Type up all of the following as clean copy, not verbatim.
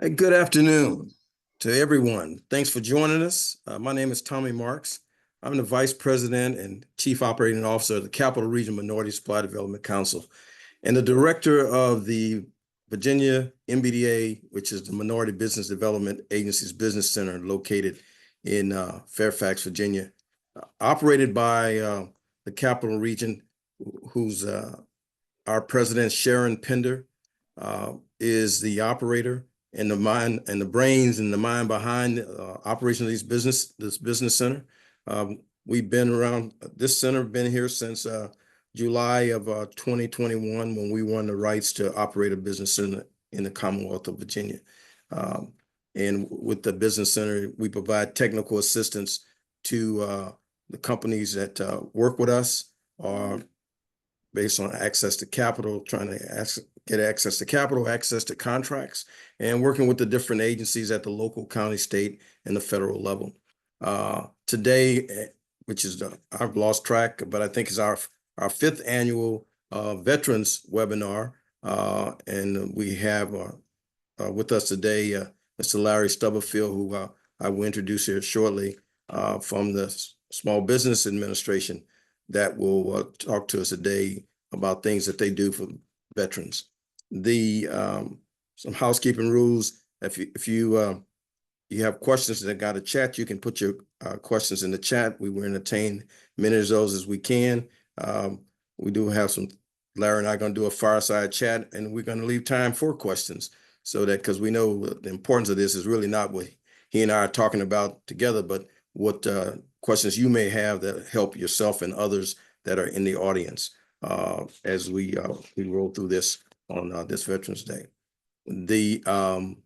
Hey, good afternoon to everyone. Thanks for joining us. My name is Tommy Marks. I'm the Vice President and Chief Operating Officer of the Capital Region Minority Supply Development Council and the Director of the Virginia MBDA, which is the Minority Business Development Agency's Business Center located in Fairfax, Virginia, operated by the Capital Region, who's our President, Sharon Pender, is the operator and the mind and the brains and the mind behind operation of this business center. We've been around this center, been here since July of 2021 when we won the rights to operate a business center in the Commonwealth of Virginia. And with the business center, we provide technical assistance to the companies that work with us, or based on access to capital, trying to get access to capital, access to contracts, and working with the different agencies at the local, county, state, and the federal level. Today, which is I've lost track, but I think is our fifth annual Veterans webinar, and we have with us today Mr. Larry Stubblefield, who I will introduce here shortly, from the Small Business Administration, that will talk to us today about things that they do for veterans. Some housekeeping rules. If you have questions that got a chat, you can put your questions in the chat. We will entertain many of those as we can. We do have Larry and I are going to do a fireside chat, and we're going to leave time for questions, so that, because we know the importance of this is really not what he and I are talking about together, but what questions you may have that help yourself and others that are in the audience as we roll through this on this Veterans Day. And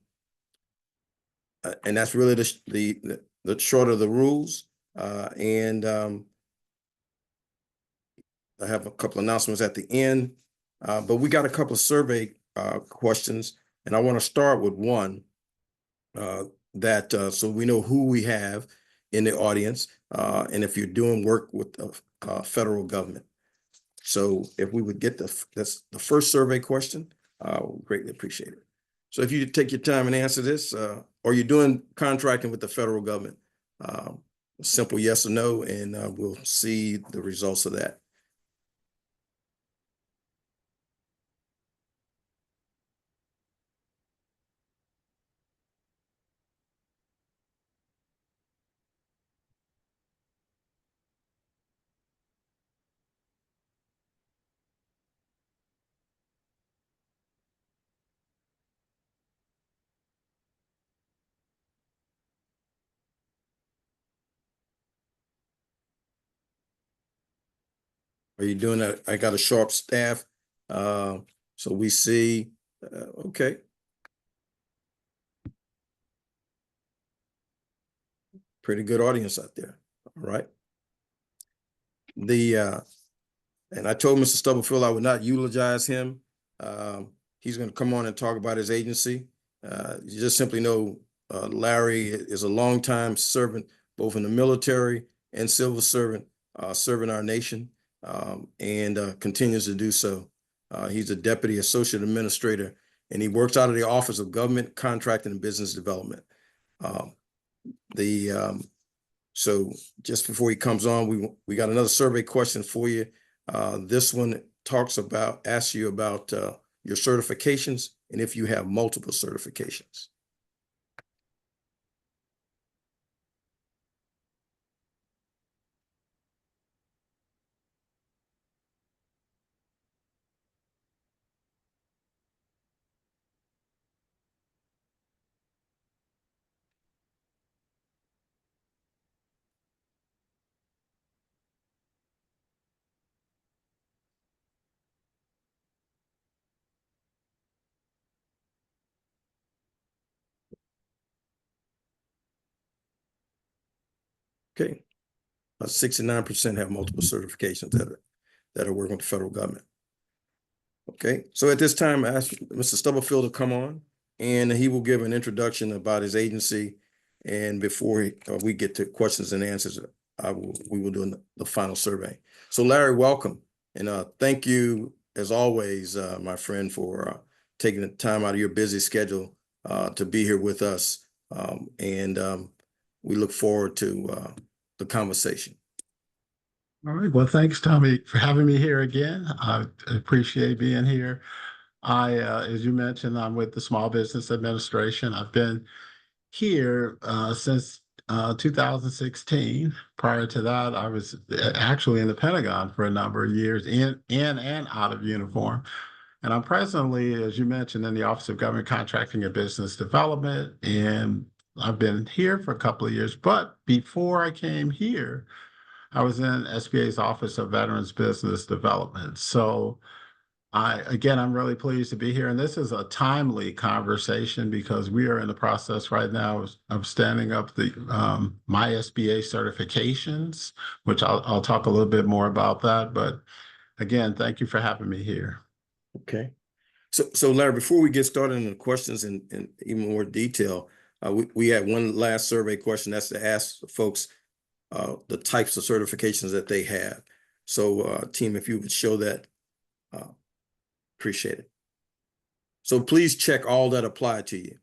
that's really the short of the rules. And I have a couple of announcements at the end, but we got a couple of survey questions, and I want to start with one so we know who we have in the audience, and if you're doing work with the federal government. So if we would get that's the first survey question, we'll greatly appreciate it. So if you take your time and answer this, or you're doing contracting with the federal government, simple yes or no, and we'll see the results of that. Are you doing that? I got a sharp staff. So we see, okay. Pretty good audience out there. All right. And I told Mr. Stubblefield I would not eulogize him. He's going to come on and talk about his agency. You just simply know Larry is a longtime servant, both in the military and civil servant, serving our nation, and continues to do so. He's a Deputy Associate Administrator, and he works out of the Office of Government Contracting and Business Development. So just before he comes on, we got another survey question for you. This one asks you about your certifications and if you have multiple certifications. Okay, 69% have multiple certifications that are working with the federal government. Okay, so at this time, I ask Mr. Stubblefield to come on, and he will give an introduction about his agency. And before we get to questions and answers, we will do the final survey. So Larry, welcome. And thank you, as always, my friend, for taking the time out of your busy schedule to be here with us. And we look forward to the conversation. All right. Well, thanks, Tommy, for having me here again. I appreciate being here. As you mentioned, I'm with the Small Business Administration. I've been here since 2016. Prior to that, I was actually in the Pentagon for a number of years, in and out of uniform. And I'm presently, as you mentioned, in the Office of Government Contracting and Business Development. And I've been here for a couple of years. But before I came here, I was in SBA's Office of Veterans Business Development. So I'm really pleased to be here. And this is a timely conversation because we are in the process right now of standing up the my SBA certifications, which I'll talk a little bit more about that. But again, thank you for having me here. Okay. So Larry, before we get started in the questions in even more detail, we had one last survey question. That's to ask folks the types of certifications that they have. So team, if you would show that, appreciate it. So please check all that apply to you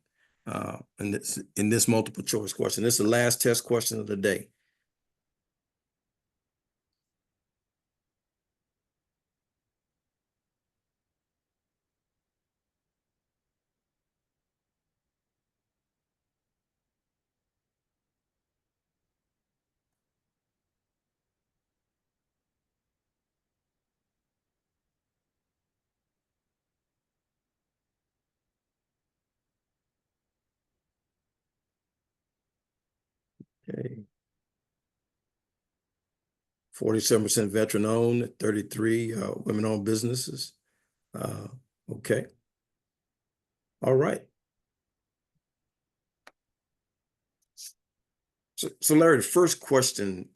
in this multiple choice question. This is the last test question of the day. Okay. 47% veteran owned, 33 women owned businesses. Okay. All right. So Larry, the first question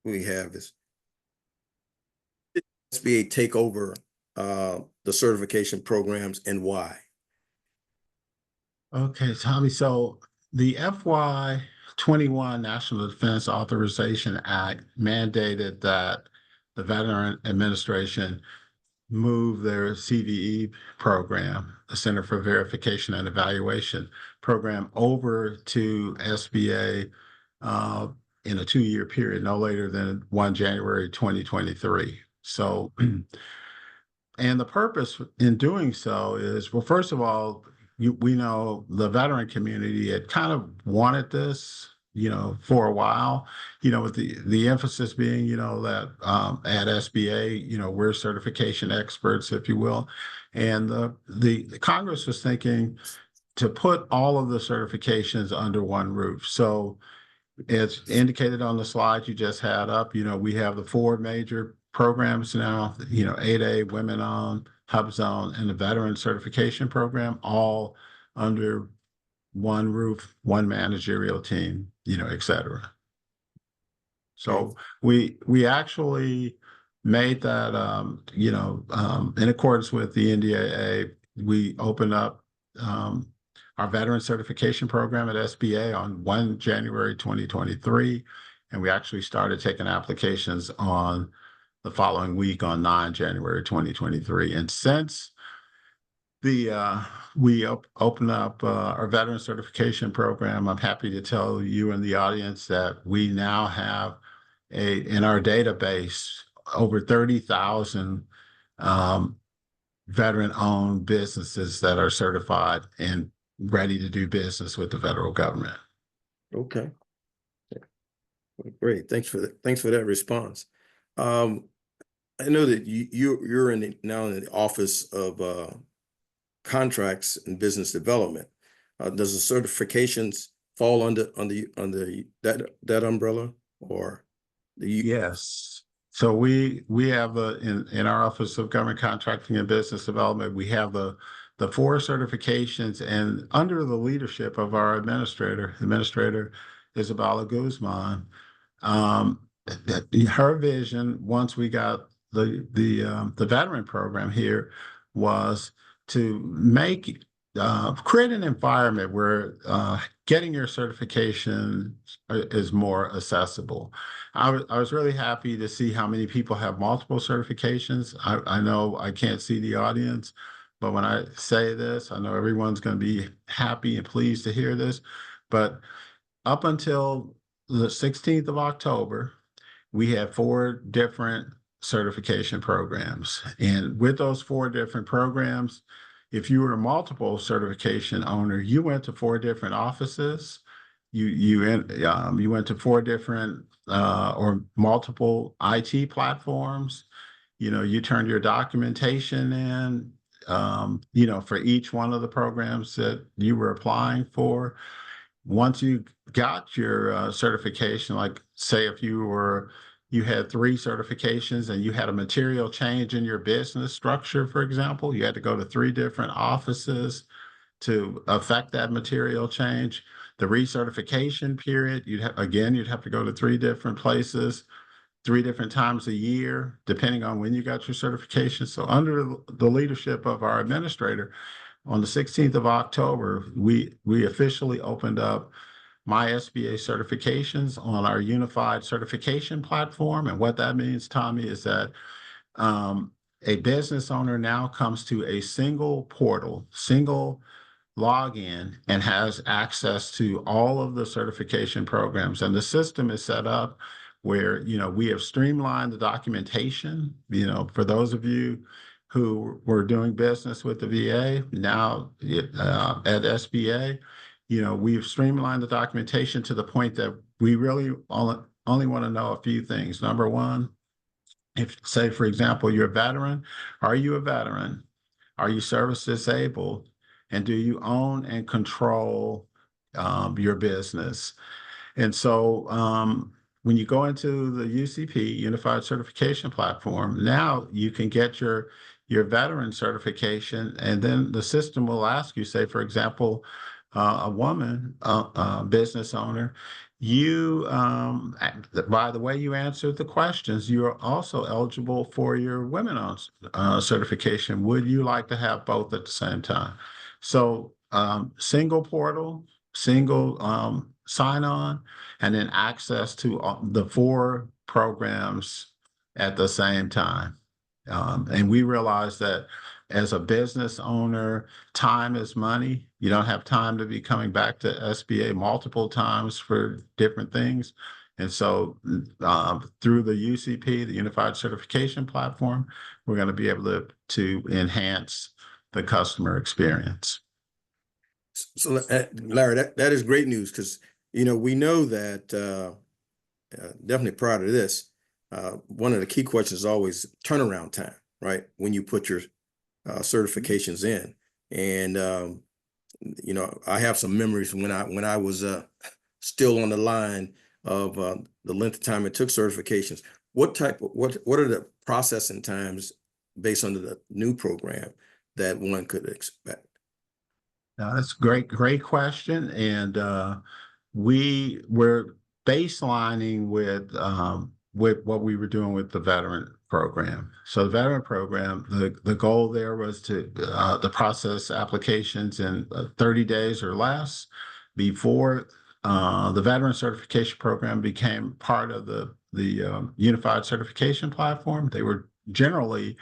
we have is, did SBA take over the certification programs and why? Okay, Tommy. So the FY21 National Defense Authorization Act mandated that the Veteran Administration move their CVE program, the Center for Verification and Evaluation program, over to SBA in a 2-year period, no later than 1 January 2023. So, and the purpose in doing so is, well, first of all, we know the veteran community had kind of wanted this, for a while, with the emphasis being, that at SBA, we're certification experts, if you will. And the Congress was thinking to put all of the certifications under one roof. So as indicated on the slide you just had up, we have the 4 major programs now, 8A, Women On, Hub Zone, and the Veteran Certification Program, all under one roof, one managerial team, et cetera. So we actually made that, in accordance with the NDAA, we opened up our Veteran Certification Program at SBA on 1 January 2023, and we actually started taking applications on the following week on 9 January 2023. And since we opened up our Veteran Certification Program, I'm happy to tell you and the audience that we now have in our database over 30,000 veteran-owned businesses that are certified and ready to do business with the federal government. Okay. Great. Thanks for that response. I know that you're now in the Office of Contracts and Business Development. Does the certifications fall under that umbrella, or Yes. So we have in our Office of Government Contracting and Business Development, we have the 4 certifications, and under the leadership of our Administrator Isabella Guzman, her vision, once we got the veteran program here, was to create an environment where getting your certification is more accessible. I was really happy to see how many people have multiple certifications. I know I can't see the audience, but when I say this, I know everyone's going to be happy and pleased to hear this. But up until the 16th of October, we had 4 different certification programs. And with those 4 different programs, if you were a multiple certification owner, you went to 4 different offices. You went to 4 different or multiple IT platforms. You turned your documentation in, for each one of the programs that you were applying for. Once you got your certification, like say if you had 3 certifications and you had a material change in your business structure, for example, you had to go to 3 different offices to affect that material change. The recertification period, you'd have to go to 3 different places, 3 different times a year, depending on when you got your certification. So under the leadership of our administrator, on the 16th of October, we officially opened up my SBA certifications on our unified certification platform. And what that means, Tommy, is that a business owner now comes to a single portal, single login, and has access to all of the certification programs. And the system is set up where, we have streamlined the documentation. For those of you who were doing business with the VA, now at SBA, we've streamlined the documentation to the point that we really only want to know a few things. Number one, if, say, for example, you're a veteran, are you a veteran? Are you service disabled? And do you own and control your business? And so when you go into the UCP, Unified Certification Platform, now you can get your veteran certification, and then the system will ask you, say, for example, a woman, business owner, by the way you answered the questions, you are also eligible for your women-owned certification. Would you like to have both at the same time? So single portal, single sign-on, and then access to the 4 programs at the same time. And we realize that as a business owner, time is money. You don't have time to be coming back to SBA multiple times for different things. And so through the UCP, the Unified Certification Platform, we're going to be able to enhance the customer experience. So Larry, that is great news, because, we know that definitely prior to this, one of the key questions is always turnaround time, right? When you put your certifications in. And, I have some memories when I was still on the line of the length of time it took certifications. What are the processing times based on the new program that one could expect? That's a great question. And we were baselining with what we were doing with the veteran program. So the veteran program, the goal there was to process applications in 30 days or less. Before the veteran certification program became part of the Unified Certification Platform, they were generally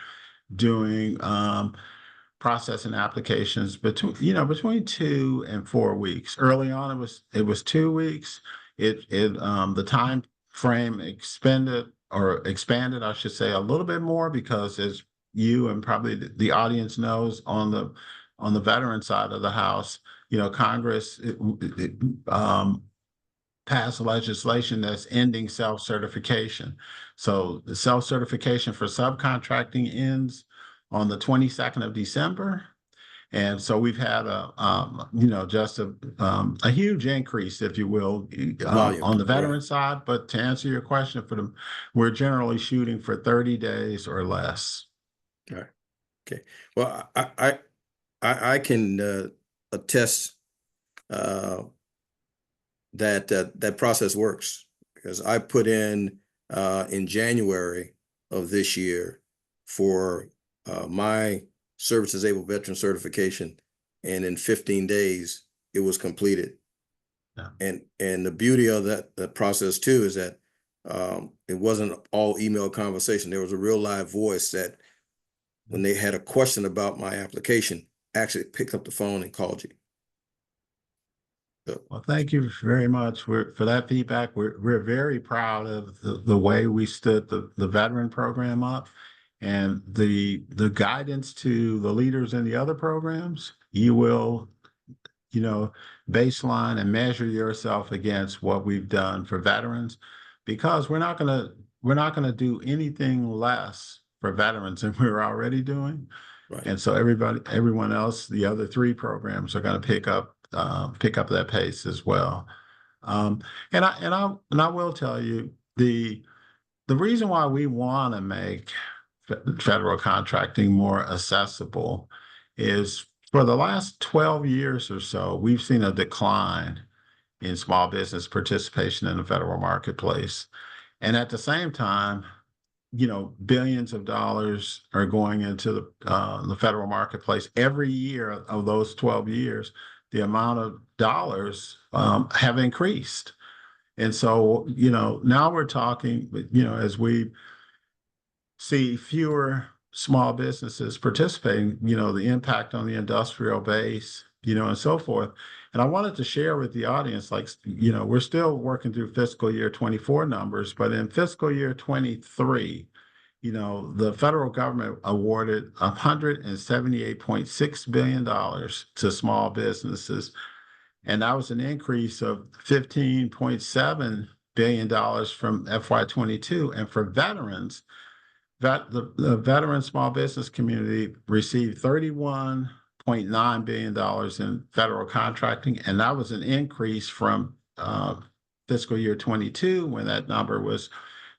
doing processing applications between 2 and 4 weeks. Early on, it was 2 weeks. The time frame expanded, I should say, a little bit more, because as you and probably the audience knows, on the veteran side of the house, Congress passed legislation that's ending self-certification. So the self-certification for subcontracting ends on the 22nd of December. And so we've had just a huge increase, if you will, on the veteran side. But to answer your question, we're generally shooting for 30 days or less. All right. Okay. Well, I can attest that process works, because I put in January of this year for my service disabled veteran certification, and in 15 days it was completed. Yeah. And the beauty of that process too is that it wasn't all email conversation. There was a real live voice that when they had a question about my application, actually picked up the phone and called you. So, Well, thank you very much for that feedback. We're very proud of the way we stood the veteran program up, and the guidance to the leaders in the other programs. You will, baseline and measure yourself against what we've done for veterans, because we're not gonna do anything less for veterans than we're already doing. right. And so everyone else, the other three programs are going to pick up that pace as well. And I will tell you, the reason why we want to make federal contracting more accessible is, for the last 12 years or so, we've seen a decline in small business participation in the federal marketplace. And at the same time, billions of dollars are going into the federal marketplace every year. Of those 12 years, the amount of dollars have increased. And so, now we're talking, as we see fewer small businesses participating, the impact on the industrial base, and so forth. And I wanted to share with the audience, we're still working through fiscal year 24 numbers, but in fiscal year 23, the federal government awarded $178.6 billion to small businesses. And that was an increase of $15.7 billion from FY22. And for veterans, the veteran small business community received $31.9 billion in federal contracting. And that was an increase from fiscal year 22, when that number was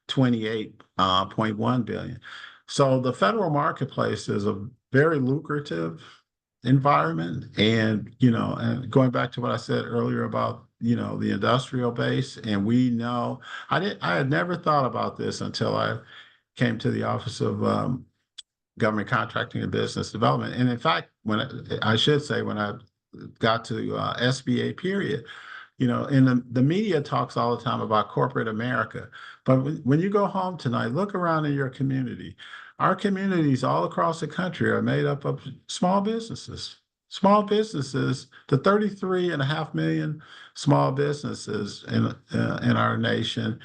$28.1 billion. So the federal marketplace is a very lucrative environment. And, and going back to what I said earlier about, the industrial base, and we know, I had never thought about this until I came to the Office of Government Contracting and Business Development. And in fact, when I got to SBA period, in the media talks all the time about corporate America. But when you go home tonight, look around in your community. Our communities all across the country are made up of small businesses. Small businesses, the 33.5 million small businesses in our nation,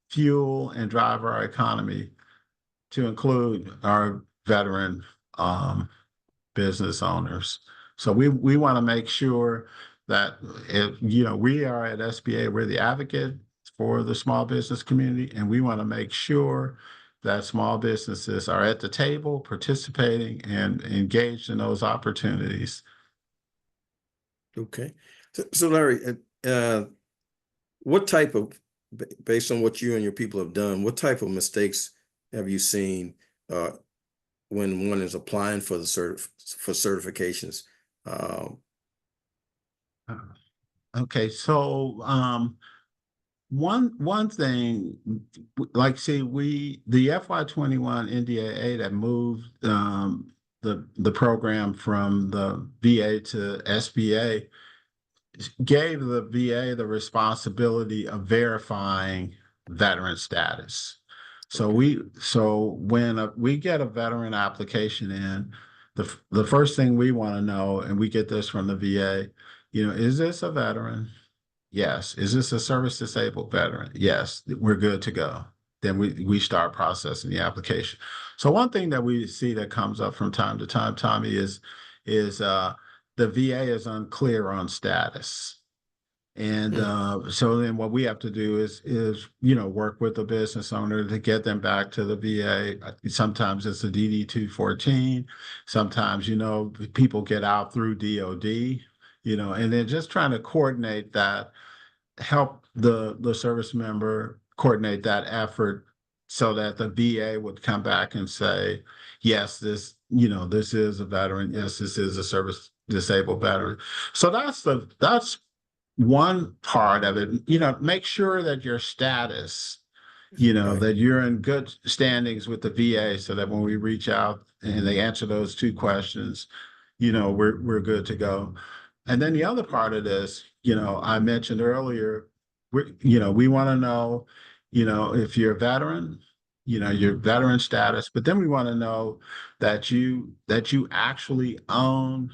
fuel and drive our economy, to include our veteran business owners. So we want to make sure that we are at SBA, we're the advocate for the small business community, and we want to make sure that small businesses are at the table, participating and engaged in those opportunities. Okay. So Larry, what type of, based on what you and your people have done, what type of mistakes have you seen when one is applying for certifications? Okay, so one thing, the FY21 NDAA that moved the program from the VA to SBA gave the VA the responsibility of verifying veteran status. So when we get a veteran application in, the first thing we want to know, and we get this from the VA, is this a veteran? Yes. Is this a service disabled veteran? Yes. We're good to go. Then we start processing the application. So one thing that we see that comes up from time to time, Tommy, is the VA is unclear on status. And so then what we have to do is work with the business owner to get them back to the VA. Sometimes it's a DD-214. Sometimes, people get out through DOD, and then just trying to coordinate that, help the service member coordinate that effort so that the VA would come back and say, yes, this is a veteran. Yes, this is a service disabled veteran. So that's one part of it. Make sure that your status, Right. that you're in good standings with the VA, so that when we reach out and they answer those two questions, we're good to go. And then the other part of this, I mentioned earlier, we want to know, if you're a veteran, your veteran status, but then we want to know that you actually own,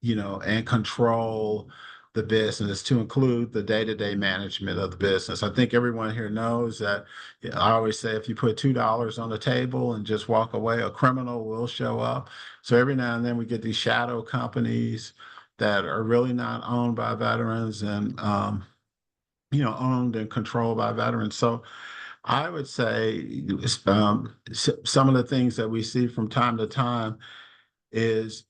and control the business, to include the day-to-day management of the business. I think everyone here knows that. I always say, if you put $2 on the table and just walk away, a criminal will show up. So every now and then we get these shadow companies that are really not owned by veterans, and owned and controlled by veterans. So I would say, some of the things that we see from time to time is,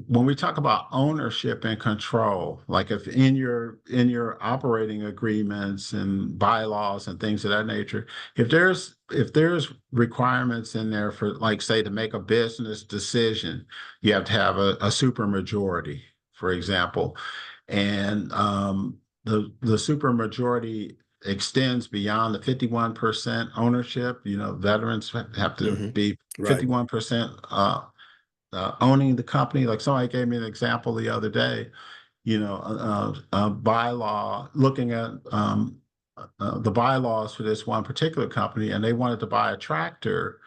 when we talk about ownership and control, like if in your operating agreements and bylaws and things of that nature, if there's requirements in there for, like, say, to make a business decision, you have to have a super majority, for example. And the super majority extends beyond the 51% ownership. Veterans have to be Right. 51% owning the company. Like, somebody gave me an example the other day, a bylaw, looking at the bylaws for this one particular company, and they wanted to buy a tractor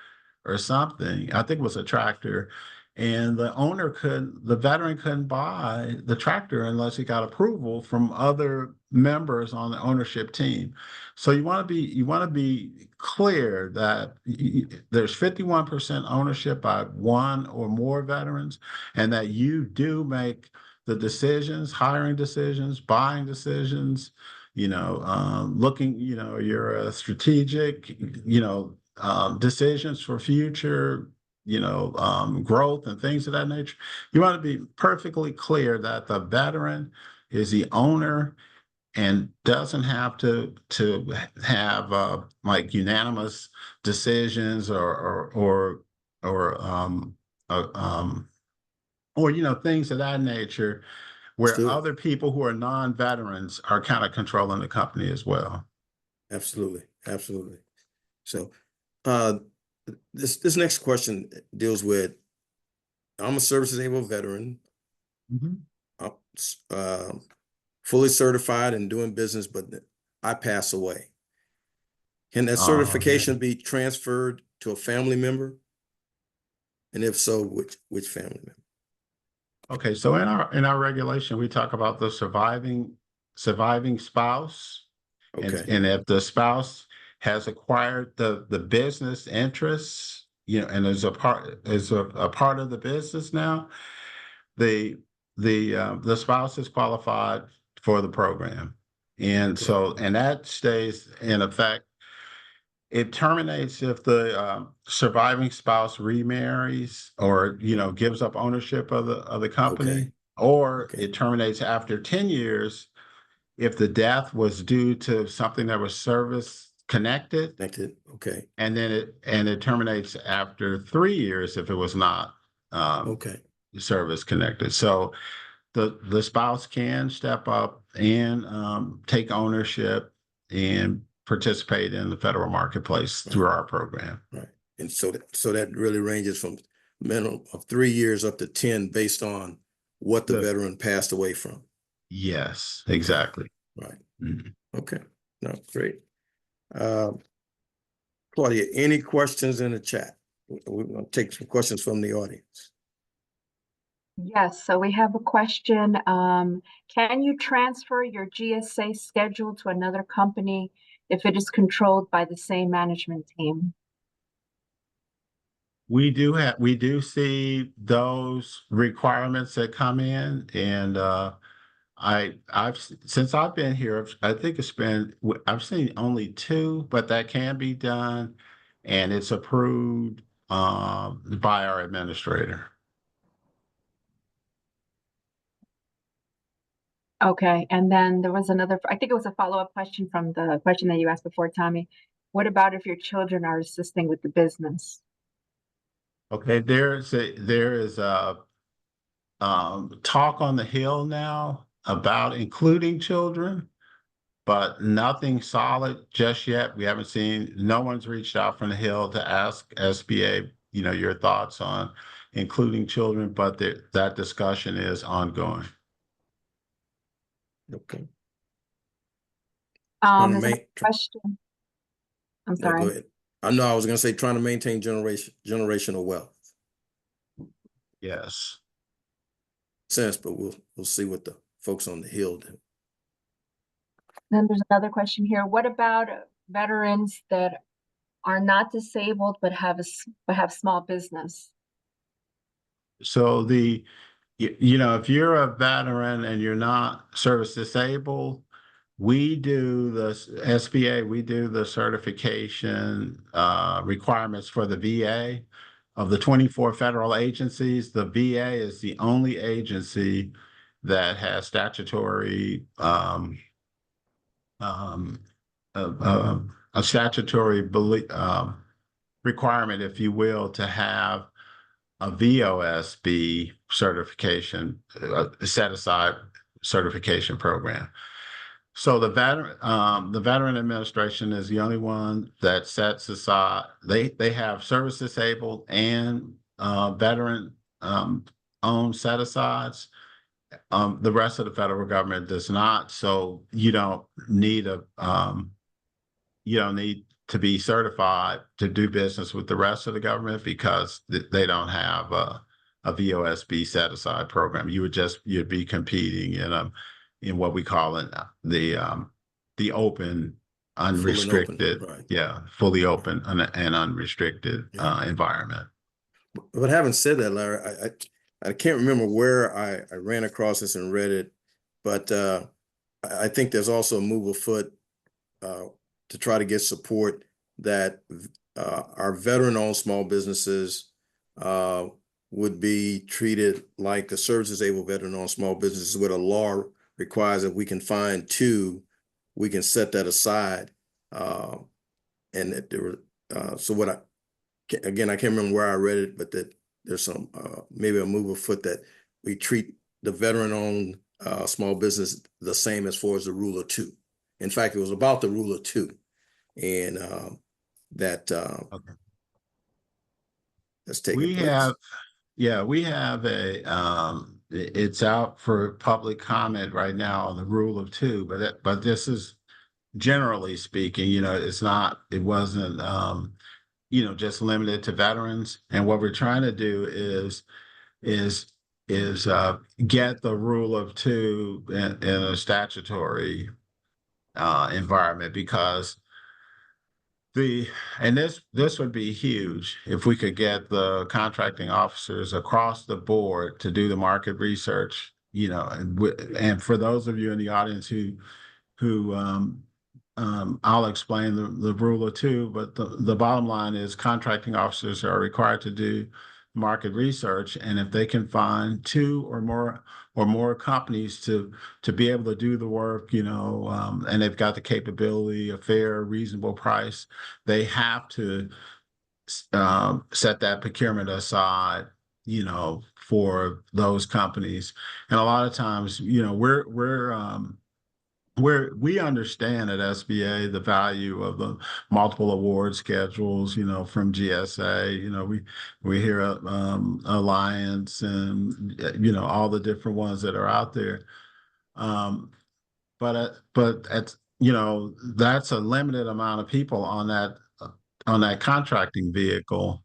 or something. I think it was a tractor. And the veteran couldn't buy the tractor unless he got approval from other members on the ownership team. So you want to be clear that there's 51% ownership by one or more veterans, and that you do make the decisions, hiring decisions, buying decisions, looking, your strategic, decisions for future, growth and things of that nature. You want to be perfectly clear that the veteran is the owner and doesn't have to have like unanimous decisions, or things of that nature, where Understood. other people who are non-veterans are kind of controlling the company as well. Absolutely. Absolutely. So this next question deals with, I'm a service-disabled veteran, fully certified and doing business, but I pass away. Can that certification be transferred to a family member? And if so, which family member? Okay, so in our regulation, we talk about the surviving spouse. Okay. And if the spouse has acquired the business interests, and is a part of the business now, the spouse is qualified for the program. And so, and that stays in effect. It terminates if the surviving spouse remarries, or gives up ownership of the company, or it terminates after 10 years if the death was due to something that was service connected. Okay. And then it terminates after 3 years if it was not service connected. So the spouse can step up and take ownership and participate in the federal marketplace through our program. Right. And so that really ranges from minimum of 3 years up to 10, based on what the veteran passed away from. Yes, exactly. Right. Okay. No, great. Claudia, any questions in the chat? We're going to take some questions from the audience. Yes, so we have a question. Can you transfer your GSA schedule to another company if it is controlled by the same management team? We do see those requirements that come in, and since I've been here, I think I've seen only 2, but that can be done, and it's approved by our administrator. Okay, and then there was another, I think it was a follow-up question from the question that you asked before, Tommy. What about if your children are assisting with the business? Okay, there is a talk on the Hill now about including children, but nothing solid just yet. We haven't seen, no one's reached out from the Hill to ask SBA, your thoughts on including children, but that discussion is ongoing. Okay. There's a question. I'm sorry. Go ahead. I know I was going to say trying to maintain generational wealth. Yes. Sense, but we'll see what the folks on the Hill do. Then there's another question here. What about veterans that are not disabled but have small business? So if you're a veteran and you're not service disabled, we do the SBA, we do the certification requirements for the VA. Of the 24 federal agencies, the VA is the only agency that has statutory a statutory requirement, if you will, to have a VOSB certification, set aside certification program. So the Veteran Administration is the only one that sets aside. They have service disabled and veteran owned set asides. The rest of the federal government does not. So you don't need to be certified to do business with the rest of the government because they don't have a VOSB set aside program. You'd be competing in what we call the open, unrestricted, open, right. fully open and unrestricted environment. But having said that, Larry, I can't remember where I ran across this and read it, but I think there's also a move afoot to try to get support that our veteran-owned small businesses would be treated like the service disabled veteran-owned small businesses, where the law requires that we can find two, we can set that aside, and that there were so what I can't remember where I read it, but that there's some maybe a move afoot that we treat the veteran-owned small business the same as far as the rule of two. In fact, it was about the rule of two, and that Okay. that's taking We place. we have it's out for public comment right now on the rule of two, but this is generally speaking, it wasn't just limited to veterans. And what we're trying to do is get the rule of two in a statutory environment, because this would be huge if we could get the contracting officers across the board to do the market research, and for those of you in the audience who I'll explain the rule of two, but the bottom line is contracting officers are required to do market research, and if they can find two or more companies to be able to do the work, and they've got the capability, a fair, reasonable price, they have to set that procurement aside, for those companies. And a lot of times, we understand at SBA the value of the multiple award schedules, from GSA. We hear Alliance and all the different ones that are out there. But that's a limited amount of people on that contracting vehicle.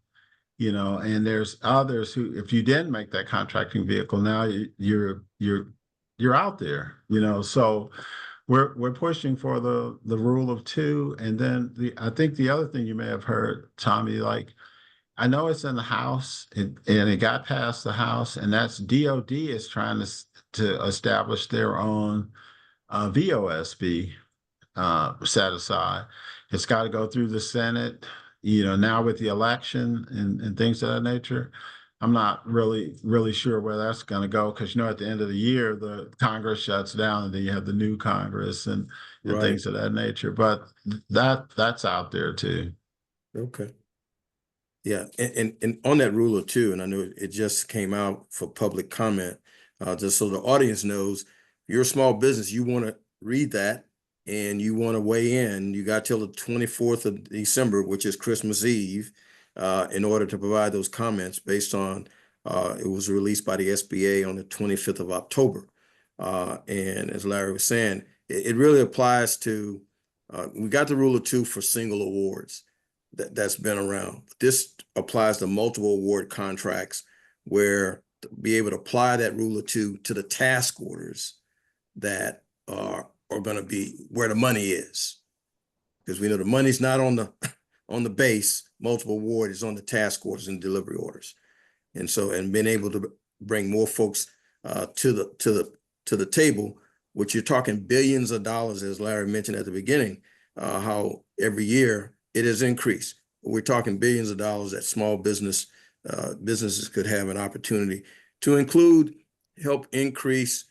And there's others who, if you didn't make that contracting vehicle, now you're out there. So we're pushing for the rule of two. And then I think the other thing you may have heard, Tommy, like, I know it's in the House and it got past the House, and that's DOD is trying to establish their own VOSB set aside. It's got to go through the Senate, now with the election and things of that nature. I'm not really sure where that's going to go, because at the end of the year the Congress shuts down, and then you have the new Congress and Right. things of that nature. But that's out there too. Okay. Yeah, and on that rule of two, and I know it just came out for public comment, just so the audience knows, you're a small business, you want to read that and you want to weigh in, you got till the 24th of December, which is Christmas Eve, in order to provide those comments based on, it was released by the SBA on the 25th of October. And as Larry was saying, it really applies to, we got the rule of two for single awards. that's been around. This applies to multiple award contracts where to be able to apply that rule of two to the task orders that are going to be where the money is. Because we know the money's not on the on the base, multiple award is on the task orders and delivery orders. And so, and being able to bring more folks to the table, which you're talking billions of dollars, as Larry mentioned at the beginning, how every year it has increased. We're talking billions of dollars that small businesses could have an opportunity to include, help increase,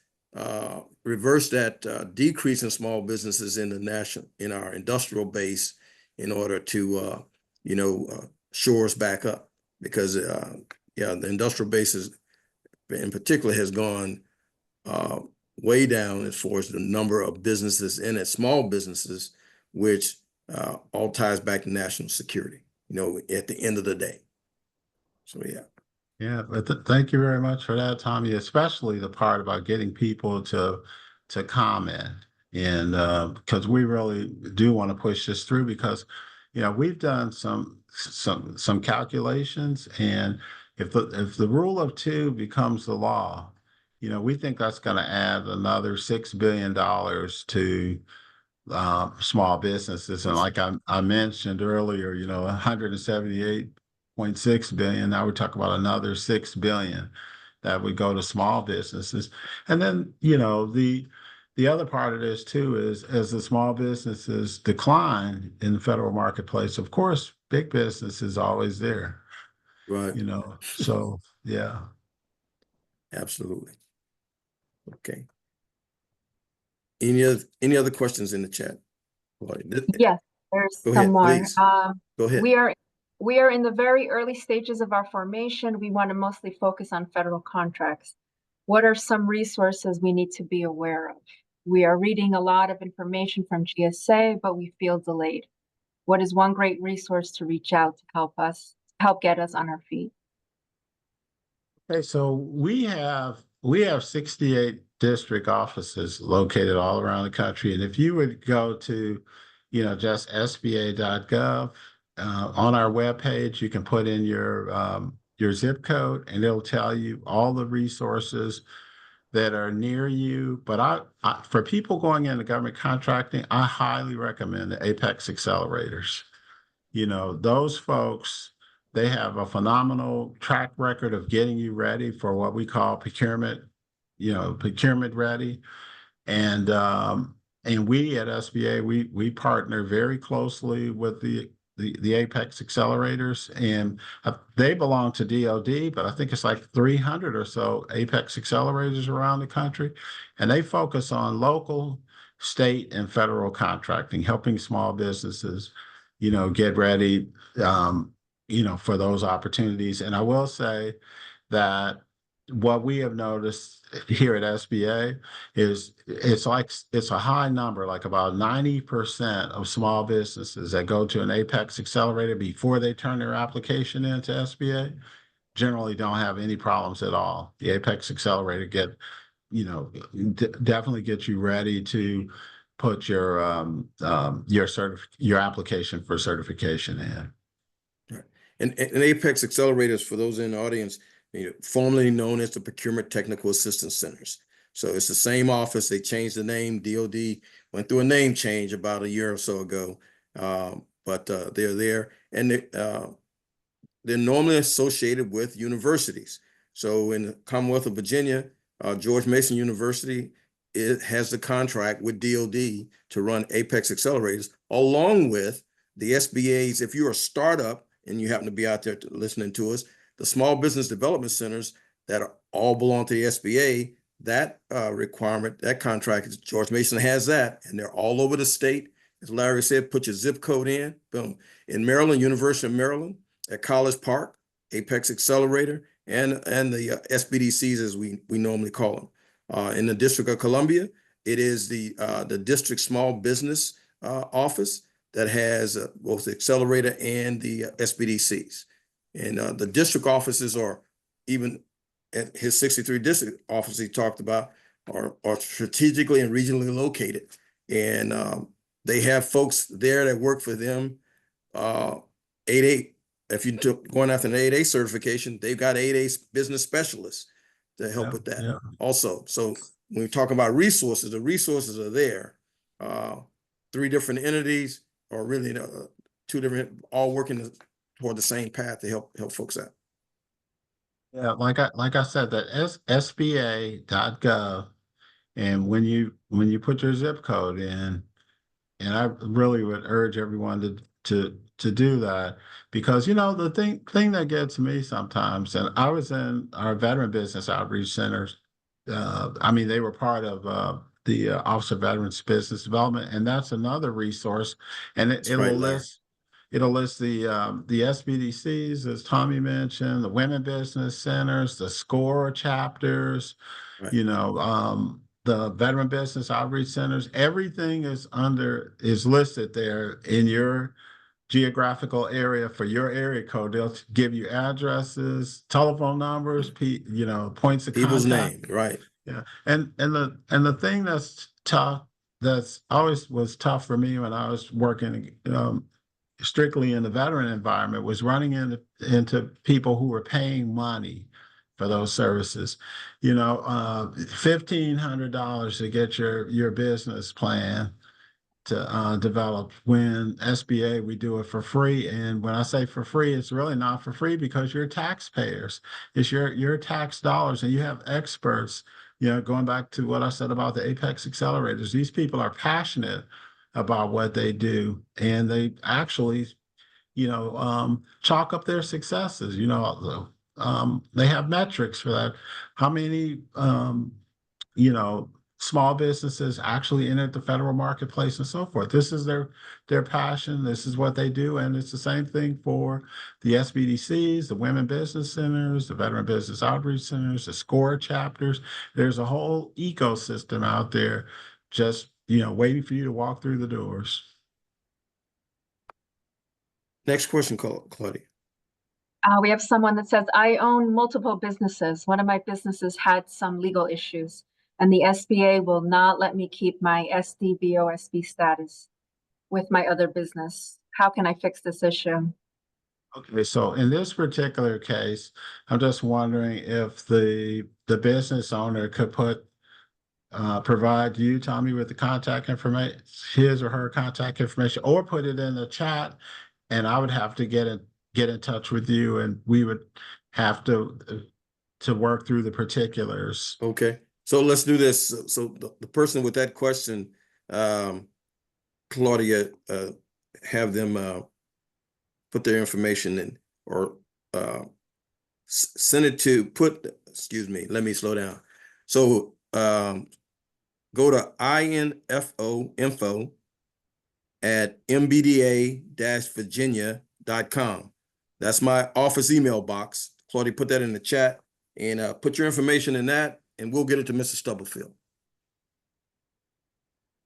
reverse that decrease in small businesses in our industrial base in order to, shore us back up. Because, the industrial base in particular has gone way down as far as the number of businesses in it, small businesses, which all ties back to national security, at the end of the day. So, yeah. Yeah, but thank you very much for that, Tommy, especially the part about getting people to comment. And because we really do want to push this through, because we've done some calculations, and if the rule of two becomes the law, we think that's going to add another $6 billion to small businesses. And like I mentioned earlier, 178.6 billion. Now we're talking about another 6 billion that would go to small businesses. And then, the other part of this too is, as the small businesses decline in the federal marketplace, of course, big business is always there. Right. So yeah. Absolutely. Okay. Any other questions in the chat? Yes, there's Go some ahead, more. please. Go ahead. We are in the very early stages of our formation. We want to mostly focus on federal contracts. What are some resources we need to be aware of? We are reading a lot of information from GSA, but we feel delayed. What is one great resource to reach out to help get us on our feet? Okay, so we have 68 district offices located all around the country. And if you would go to, just SBA.gov, on our webpage, you can put in your zip code, and it'll tell you all the resources that are near you. But for people going into government contracting, I highly recommend the Apex accelerators. Those folks, they have a phenomenal track record of getting you ready for what we call procurement ready. And we at SBA, we partner very closely with the Apex accelerators, and they belong to DoD, but I think it's like 300 or so Apex accelerators around the country, and they focus on local, state, and federal contracting, helping small businesses, get ready, for those opportunities. And I will say that what we have noticed here at SBA is it's a high number, like about 90% of small businesses that go to an Apex accelerator before they turn their application into SBA generally don't have any problems at all. The Apex accelerator definitely gets you ready to put your application for certification in. And Apex accelerators, for those in the audience, formerly known as the Procurement Technical Assistance Centers. So it's the same office. They changed the name. DoD went through a name change about a year or so ago, but they're there, and they're normally associated with universities. So in the Commonwealth of Virginia, George Mason University, it has the contract with DoD to run Apex accelerators, along with the SBAs. If you're a startup and you happen to be out there listening to us, the small business development centers that all belong to the SBA, that requirement, that contract, George Mason has that, and they're all over the state. As Larry said, put your zip code in, boom. In Maryland, University of Maryland, at College Park, Apex Accelerator, and the SBDCs, as we normally call them. In the District of Columbia, it is the District Small Business Office that has both the accelerator and the SBDCs. And the district offices are, even at his 63 district office he talked about, are strategically and regionally located. And they have folks there that work for them 8A, if you took going after an 8A certification, they've got 8A business specialists to help Yeah, with that yeah. also. So when we talk about resources, the resources are there. 3 different entities, or really 2 different, all working toward the same path to help folks out. Yeah, like I said, that SBA.gov, and when you put your zip code in, and I really would urge everyone to do that, because the thing that gets me sometimes, and I was in our veteran business outreach centers. I mean, they were part of the Office of Veterans Business Development, and that's another resource, and That's right, Larry. it'll list the SBDCs, as Tommy mentioned, the women business centers, the SCORE chapters, Right. the veteran business outreach centers. Everything is listed there in your geographical area for your area code. They'll give you addresses, telephone numbers, points of People's contact. name, right? Yeah, and the thing that's tough, that's always was tough for me when I was working strictly in the veteran environment, was running into people who were paying money for those services. $1,500 to get your business plan to develop, when SBA, we do it for free. And when I say for free, it's really not for free, because you're taxpayers. It's your tax dollars, and you have experts. Going back to what I said about the Apex accelerators, these people are passionate about what they do, and they actually chalk up their successes. They have metrics for that. How many small businesses actually entered the federal marketplace and so forth. This is their passion. This is what they do. And it's the same thing for the SBDCs, the women business centers, the veteran business outreach centers, the SCORE chapters. There's a whole ecosystem out there just, waiting for you to walk through the doors. Next question, Claudia. We have someone that says, I own multiple businesses. One of my businesses had some legal issues, and the SBA will not let me keep my SDVOSB status with my other business. How can I fix this issue? Okay, so in this particular case, I'm just wondering if the business owner could provide you, Tommy, with the contact information, his or her contact information, or put it in the chat, and I would have to get in touch with you, and we would have to work through the particulars. Okay, so let's do this. So the person with that question, Claudia, have them put their information in, or send it to excuse me, let me slow down. So go to info@mbda-virginia.com. That's my office email box. Claudia, put that in the chat, and put your information in that, and we'll get it to Mr. Stubblefield.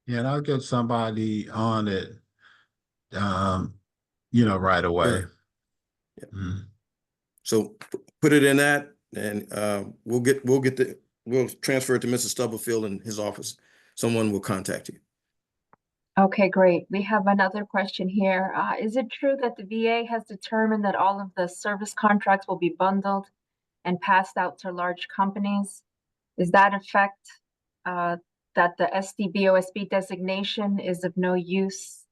Yeah, and I'll get somebody on it, right away. Sure. Yeah. Mm-hmm. So put it in that, and we'll transfer it to Mr. Stubblefield in his office. Someone will contact you. Okay, great. We have another question here. Is it true that the VA has determined that all of the service contracts will be bundled and passed out to large companies? Is that effect that the SDVOSB designation is of no use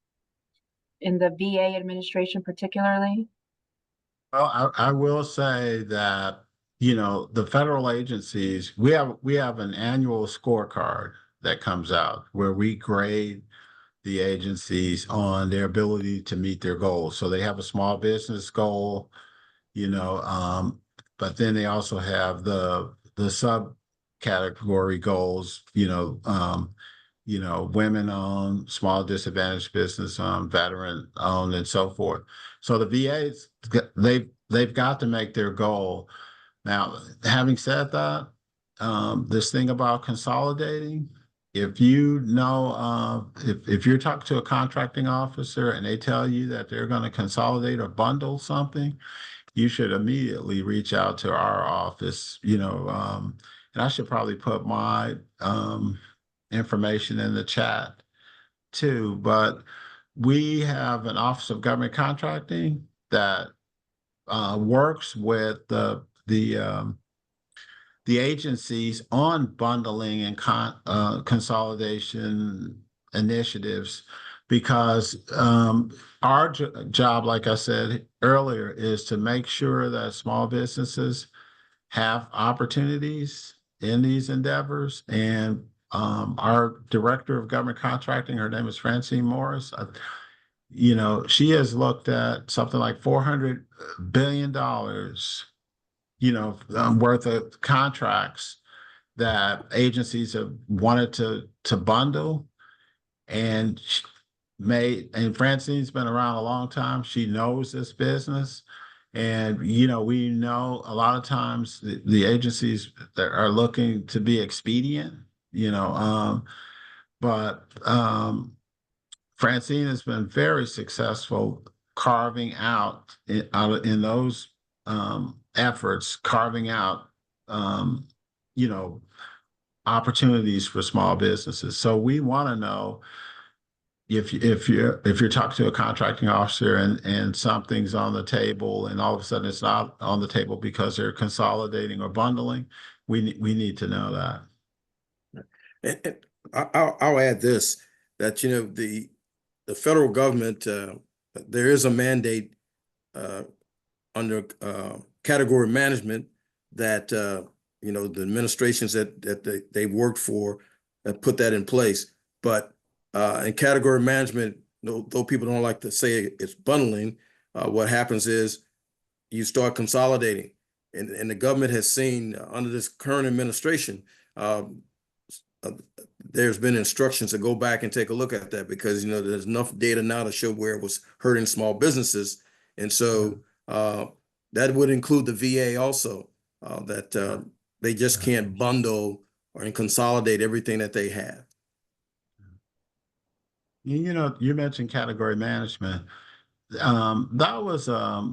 in the VA administration particularly? Well, I will say that, the federal agencies, we have an annual scorecard that comes out where we grade the agencies on their ability to meet their goals. So they have a small business goal, but then they also have the subcategory goals, women-owned, small disadvantaged business, veteran-owned, and so forth. So the VAs, they've got to make their goal. Now, having said that, this thing about consolidating, if you if you're talking to a contracting officer and they tell you that they're going to consolidate or bundle something, you should immediately reach out to our office, and I should probably put my information in the chat too. But we have an Office of Government Contracting, that works with the agencies on bundling and consolidation initiatives, because our job, like I said earlier, is to make sure that small businesses have opportunities in these endeavors. And our director of government contracting, her name is Francine Morris. She has looked at something like $400 billion worth of contracts that agencies have wanted to bundle, and Francine's been around a long time. She knows this business, and we know a lot of times the agencies that are looking to be expedient, but Francine has been very successful carving out in those efforts, carving out, opportunities for small businesses. So we want to know if you're talking to a contracting officer and something's on the table, and all of a sudden it's not on the table because they're consolidating or bundling, we need to know that. And I'll add this, that the federal government, there is a mandate under category management that the administrations that they worked for put that in place. But in category management, though people don't like to say it's bundling, what happens is you start consolidating, and the government has seen under this current administration, there's been instructions to go back and take a look at that, because there's enough data now to show where it was hurting small businesses. And so that would include the VA also, that they just can't bundle or consolidate everything that they have. You mentioned category management. That was a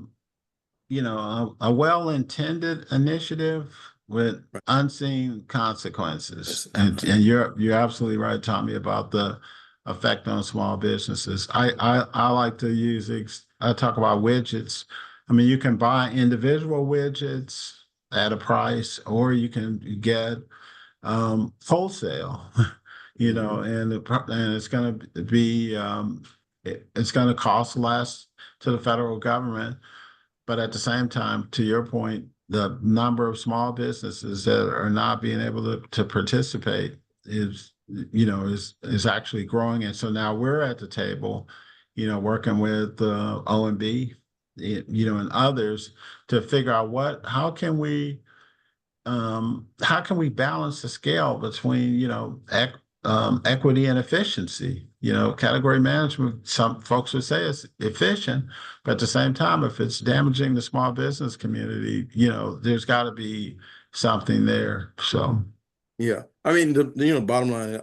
well-intended initiative with unseen consequences. And you're absolutely right, Tommy, about the effect on small businesses. I like to I talk about widgets. I mean, you can buy individual widgets at a price, or you can get wholesale, and it's going to be it's going to cost less to the federal government. But at the same time, to your point, the number of small businesses that are not being able to participate is actually growing. And so now we're at the table, working with OMB, and others to figure out how can we balance the scale between, equity and efficiency. Category management, some folks would say it's efficient, but at the same time, if it's damaging the small business community, there's got to be something there. So, yeah, I mean, the bottom line,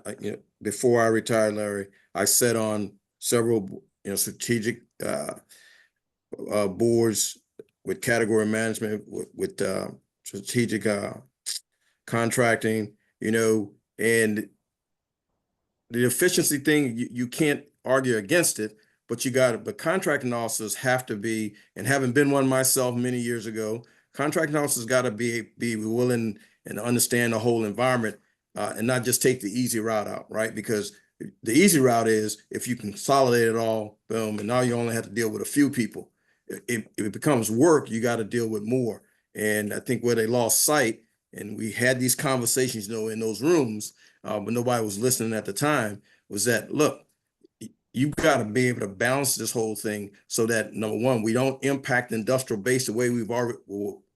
before I retired, Larry, I sat on several strategic boards with category management, with strategic contracting, and the efficiency thing, you can't argue against it, but contracting officers have to be, and having been one myself many years ago, contracting officers got to be willing and understand the whole environment, and not just take the easy route out, right? Because the easy route is if you consolidate it all, boom, and now you only have to deal with a few people. If it becomes work, you got to deal with more. And I think where they lost sight, and we had these conversations, in those rooms, but nobody was listening at the time, was that, look, you got to be able to balance this whole thing so that, number one, we don't impact the industrial base the way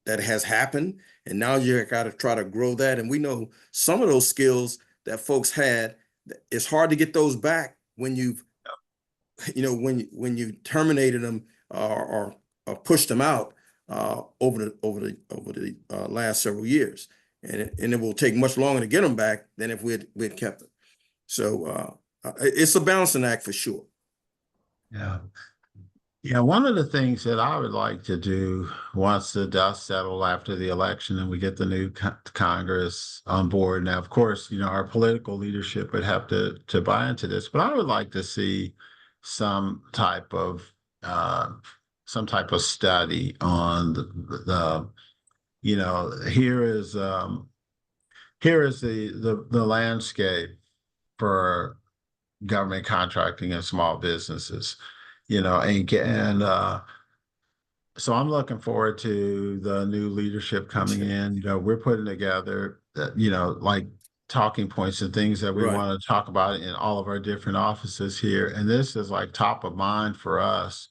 that has happened. And now you got to try to grow that. And we know some of those skills that folks had, it's hard to get those back when when you terminated them or pushed them out over the last several years. And it will take much longer to get them back than if we'd kept them. So it's a balancing act for sure. Yeah. Yeah, one of the things that I would like to do once the dust settles after the election and we get the new Congress on board. Now, of course, our political leadership would have to buy into this, but I would like to see some type of some type of study on you know, here is the landscape for government contracting and small businesses, you know, so I'm looking forward to the new leadership coming in. You know, we're putting together, you know, like talking points and things that we Right. want to talk about in all of our different offices here. And this is like top of mind for us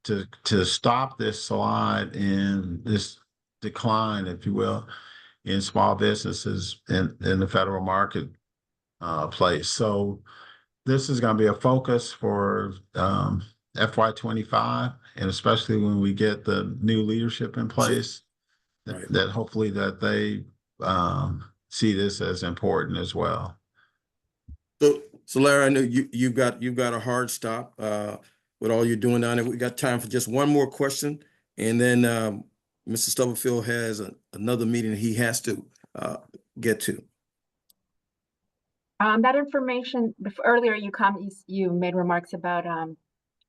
to stop this slide in this decline, if you will, in small businesses in the federal market place. So this is going to be a focus for FY25, and especially when we get the new leadership in place, Right. that hopefully that they see this as important as well. So Larry, I know you've got a hard stop with all you're doing down there. We got time for just one more question, and then Mr. Stubblefield has another meeting he has to get to. That information earlier, you made remarks about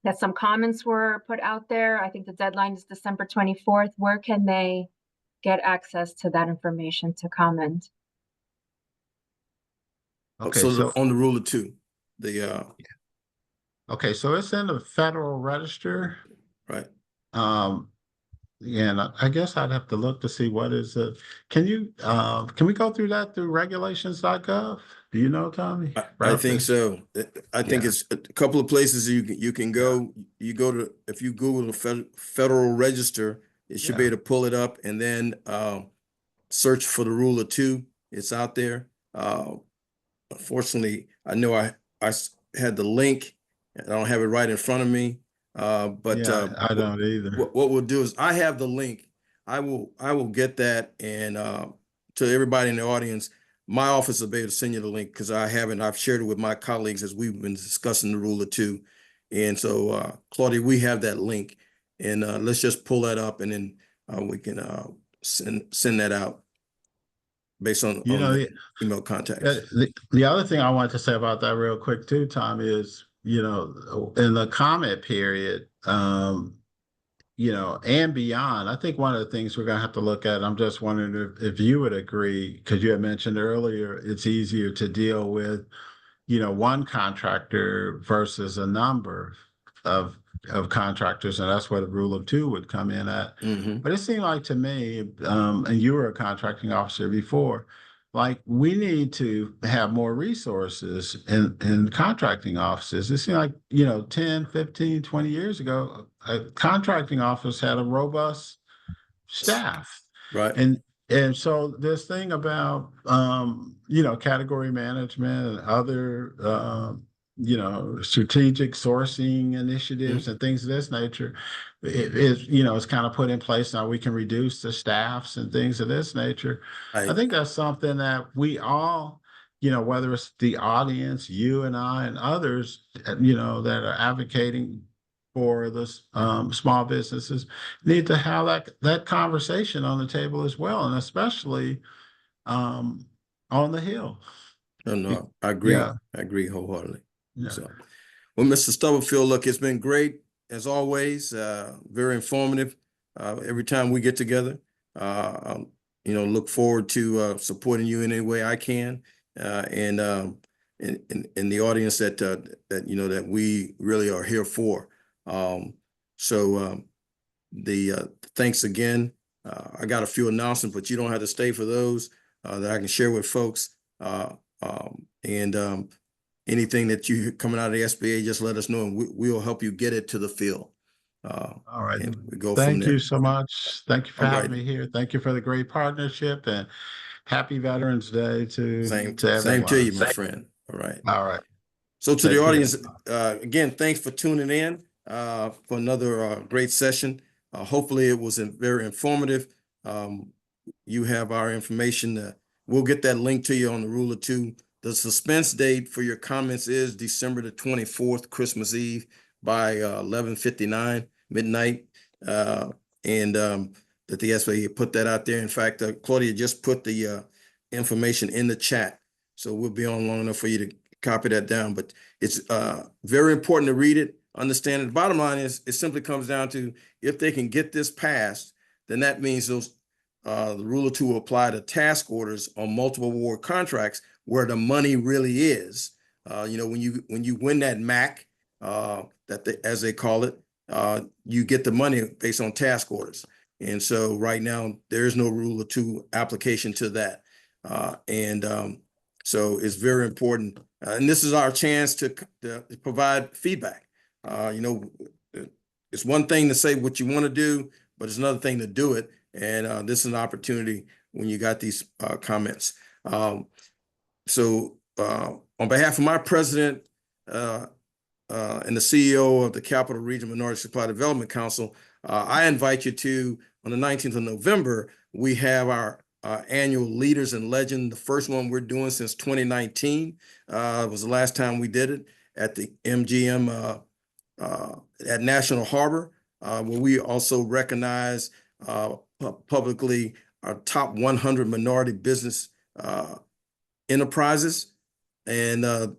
that some comments were put out there. I think the deadline is December 24th. Where can they get access to that information to comment? Okay, so on the rule of two, okay, so it's in the Federal Register, right? Yeah, and I guess I'd have to look to see what is it. Can we go through that through regulations.gov? Do you know, Tommy? I think so. I think it's a couple of places you can go. You go to, if you Google the Federal Register, it should be able to pull it up, and then search for the rule of two. It's out there. Unfortunately, I know I had the link. I don't have it right in front of me. But I don't either. What we'll do is I have the link. I will get that, and to everybody in the audience, my office will be able to send you the link, because I've shared it with my colleagues as we've been discussing the rule of two. And so Claudia, we have that link, and let's just pull that up, and then we can send that out based on the email contacts. The other thing I wanted to say about that real quick too, Tom, is, you know, in the comment period, you know, and beyond, I think one of the things we're going to have to look at, I'm just wondering if you would agree, because you had mentioned earlier, it's easier to deal with, you know, one contractor versus a number of contractors, and that's where the rule of two would come in at. But it seemed like to me, and you were a contracting officer before, like we need to have more resources in contracting offices. It seemed like, you know, 10, 15, 20 years ago, a contracting office had a robust staff. Right. And so this thing about, you know, category management and other, you know, strategic sourcing initiatives and things of this nature, it is, you know, it's kind of put in place now. We can reduce the staffs and things of this nature. I think that's something that we all, you know, whether it's the audience, you and I and others, you know, that are advocating for the small businesses, need to have that conversation on the table as well, and especially on the Hill. No, I agree. Yeah. I agree wholeheartedly. Yeah. So, well, Mr. Stubblefield, look, it's been great as always. Very informative. Every time we get together, you know, look forward to supporting you in any way I can, and in the audience that you know that we really are here for. Thanks again. I got a few announcements, but you don't have to stay for those that I can share with folks. Anything that you coming out of the SBA, just let us know, and we'll help you get it to the field. All right. And we go Thank from there. you so much. Thank you for having me here. Thank you for the great partnership, and happy Veterans Day to everyone. Same to you, my friend. All right. All right. So to the audience, again, thanks for tuning in for another great session. Hopefully it was very informative. You have our information. We'll get that link to you on the rule of two. The suspense date for your comments is December the 24th, Christmas Eve, by 11:59 midnight. That the SBA put that out there. In fact, Claudia just put the information in the chat, so we'll be on long enough for you to copy that down. But it's very important to read it. understanding. The bottom line is it simply comes down to if they can get this passed, then that means those the Rule of Two will apply to task orders on multiple award contracts where the money really is. When you win that MAC, as they call it, you get the money based on task orders. And so right now there is no Rule of Two application to that. So it's very important. And this is our chance to provide feedback. It's one thing to say what you want to do, but it's another thing to do it. And this is an opportunity when you got these comments. So on behalf of my president and the CEO of the Capital Region Minority Supply Development Council, I invite you to, on the 19th of November, we have our annual Leaders and Legend. The first one we're doing since 2019. Was the last time we did it at the MGM at National Harbor, where we also recognize publicly our top 100 minority business enterprises, and that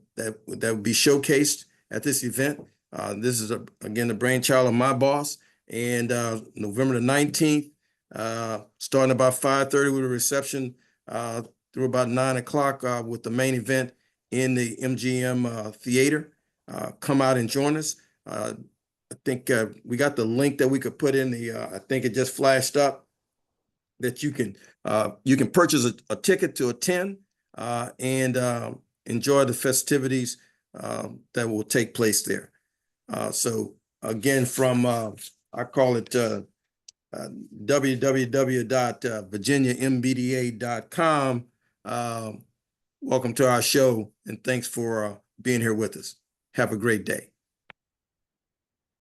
would be showcased at this event. This is again the brainchild of my boss, and November the 19th, starting about 5:30 with a reception through about 9 o'clock with the main event in the MGM theater. Come out and join us. I think we got the link that we could put in the. I think it just flashed up that you can purchase a ticket to attend and enjoy the festivities that will take place there. So again, from I call it www.virginiambda.com. Welcome to our show, and thanks for being here with us. Have a great day.